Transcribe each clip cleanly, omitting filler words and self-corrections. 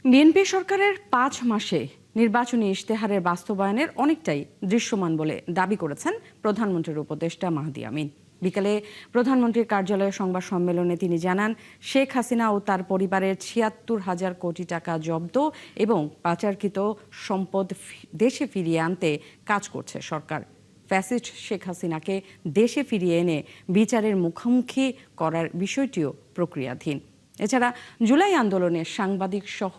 BNP সরকারের ৫ মাসে নির্বাচনী ইশতেহারের বাস্তবায়নের অনেকটাই দৃশ্যমান বলে দাবি করেছেন প্রধানমন্ত্রীর উপদেষ্টা মাহদি আমিন। বিকেলে প্রধানমন্ত্রীর কার্যালয়ে সংবাদ সম্মেলনে তিনি জানান, শেখ হাসিনা ও তার পরিবারের ৭৬,০০০ কোটি টাকা জব্দ এবং পাচারকৃত সম্পদ দেশে ফিরিয়ে আনতে কাজ করছে সরকার। ফ্যাসিস্ট শেখ হাসিনাকে দেশে ফিরিয়ে এনে বিচারের মুখোমুখি করার বিষয়টিও প্রক্রিয়াধীন। এছাড়া জুলাই আন্দোলনে সাংবাদিক সহ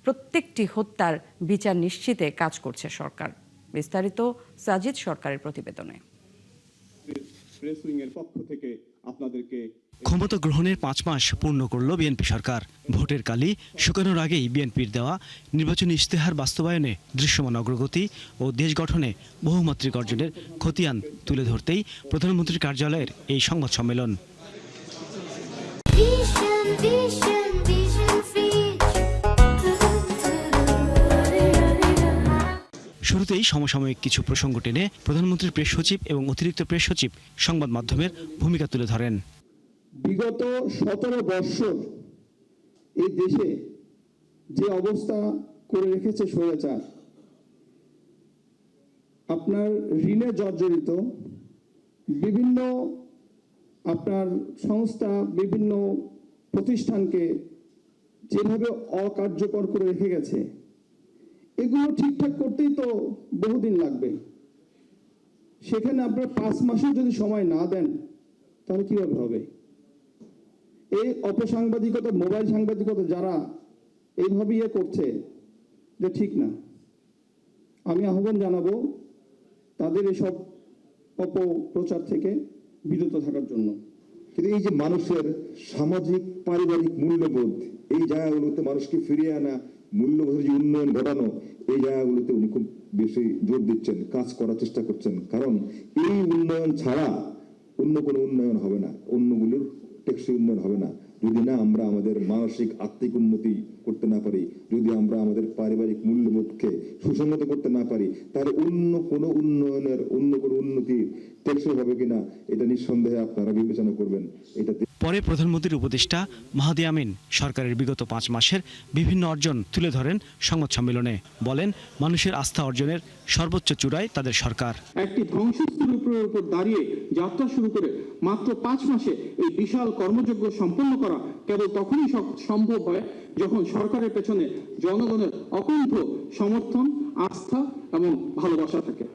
প্রত্যেকটি হত্যার বিচার নিশ্চিতে কাজ করছে সরকার। বিস্তারিত সাজিদ সরকারের প্রতিবেদনে। ক্ষমতা গ্রহণের ৫ মাস পূর্ণ করল বিএনপি সরকার। ভোটের কালি শুকানোর আগেই বিএনপির দেওয়া নির্বাচনী ইশতেহার বাস্তবায়নে দৃশ্যমান অগ্রগতি ও দেশ গঠনে বহুমাত্রিক অর্জনের খতিয়ান তুলে ধরতেই প্রধানমন্ত্রীর কার্যালয়ের এই সংবাদ সম্মেলন। শুরুতেই সমসাময়িক কিছু প্রসঙ্গ টেনে প্রধানমন্ত্রীর প্রেস সচিব এবং অতিরিক্ত প্রেস সচিব সংবাদ মাধ্যমের ভূমিকা তুলে ধরেন। বিগত ১৭ বৎসর এই দেশে যে অবস্থা করে রেখেছে স্বৈরাচার, আপনার ঋণে জর্জরিত বিভিন্ন আপনার সংস্থা, বিভিন্ন প্রতিষ্ঠানকে যেভাবে অকার্যকর করে রেখে গেছে, এগুলো ঠিকঠাক করতেই তো বহুদিন লাগবে। সেখানে আপনার ৫ মাসেও যদি সময় না দেন তাহলে কিভাবে হবে? এই অপসাংবাদিকতা, মোবাইল সাংবাদিকতা যারা এইভাবে করছে, যে ঠিক না। আমি আহ্বান জানাবো তাদের এসব অপপ্রচার থেকে বিরত থাকার জন্য। কিন্তু এই যে মানুষের সামাজিক পারিবারিক মূল্যবোধ, এই জায়গাগুলোতে মানুষকে ফিরিয়ে আনা, মূল্যবোধের যে উন্নয়ন ঘটানো, এই জায়গাগুলোতে উনি খুব বেশি জোর দিচ্ছেন, কাজ করার চেষ্টা করছেন। কারণ এই উন্নয়ন ছাড়া অন্য কোনো উন্নয়ন হবে না, অন্যগুলোর টেকসই উন্নয়ন হবে না। যদি না আমরা আমাদের মানসিক আত্মিক উন্নতি করতে না পারি, যদি আমরা আমাদের পারিবারিক মূল্যবোধকে সুসংহত করতে না পারি, তাহলে অন্য কোনো উন্নয়নের, অন্য কোনো উন্নতি টেকসই হবে কিনা এটা নিঃসন্দেহে আপনারা বিবেচনা করবেন। এটা পরে প্রধানমন্ত্রীর উপদেষ্টা মাহদি আমিন সরকারের বিগত ৫ মাসের বিভিন্ন অর্জন তুলে ধরেন সংবাদ সম্মেলনে। বলেন, মানুষের আস্থা অর্জনের সর্বোচ্চ চূড়ায় তাদের সরকার। একটি ধ্বংসস্তূপের উপর দাঁড়িয়ে যাত্রা শুরু করে মাত্র ৫ মাসে এই বিশাল কর্মযজ্ঞ সম্পন্ন করা কেবল তখনই সম্ভব হয় যখন সরকারের পেছনে জনগণের অকুণ্ঠ সমর্থন, আস্থা এবং ভালোবাসা থাকে।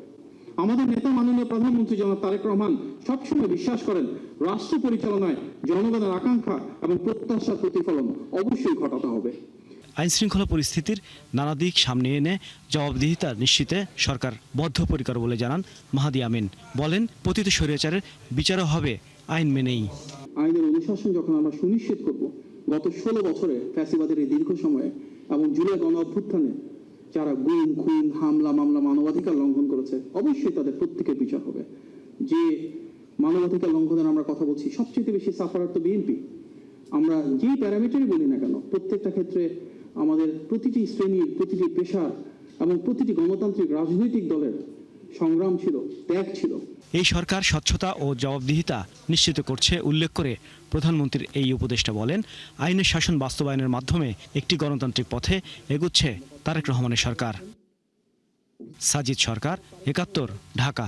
আমাদের নেতা মাননীয় প্রধানমন্ত্রী জনাব তারেক রহমান সবসময় বিশ্বাস করেন, রাষ্ট্র পরিচালনায় জনগণের আকাঙ্ক্ষা এবং প্রত্যাশার প্রতিফলন অবশ্যই ঘটাতে হবে। আইন শৃঙ্খলা পরিস্থিতির নানা দিক সামনে এনে জবাবদিহিতা নিশ্চিতে সরকার বদ্ধপরিকর বলে জানান মাহদি আমিন। বলেন, পতিত স্বৈরাচারের বিচারও হবে আইন মেনেই। আইনের অনুশাসন যখন আমরা সুনিশ্চিত করব, গত ১৬ বছরে ফ্যাসিবাদের এই দীর্ঘ সময়ে এবং জুলাই গণ অভ্যুত্থানে যারা গুম, খুন, হামলা, মামলা, মানবাধিকার লঙ্ঘন করেছে, অবশ্যই তাদের প্রত্যেকের বিচার হবে। যে মানবাধিকার লঙ্ঘনের আমরা কথা বলছি, সবচেয়ে বেশি সাফারার তো বিএনপি। আমরা যেই প্যারামিটারই বলি না কেন, প্রত্যেকটা ক্ষেত্রে আমাদের প্রতিটি শ্রেণীর, প্রতিটি পেশার এবং প্রতিটি গণতান্ত্রিক রাজনৈতিক দলের সংগ্রাম ছিল, ত্যাগ ছিল। এই সরকার স্বচ্ছতা ও জবাবদিহিতা নিশ্চিত করছে উল্লেখ করে প্রধানমন্ত্রীর এই উপদেষ্টা বলেন, আইনের শাসন বাস্তবায়নের মাধ্যমে একটি গণতান্ত্রিক পথে এগুচ্ছে তারেক রহমানের সরকার। সাজিদ সরকার, ৭১, ঢাকা।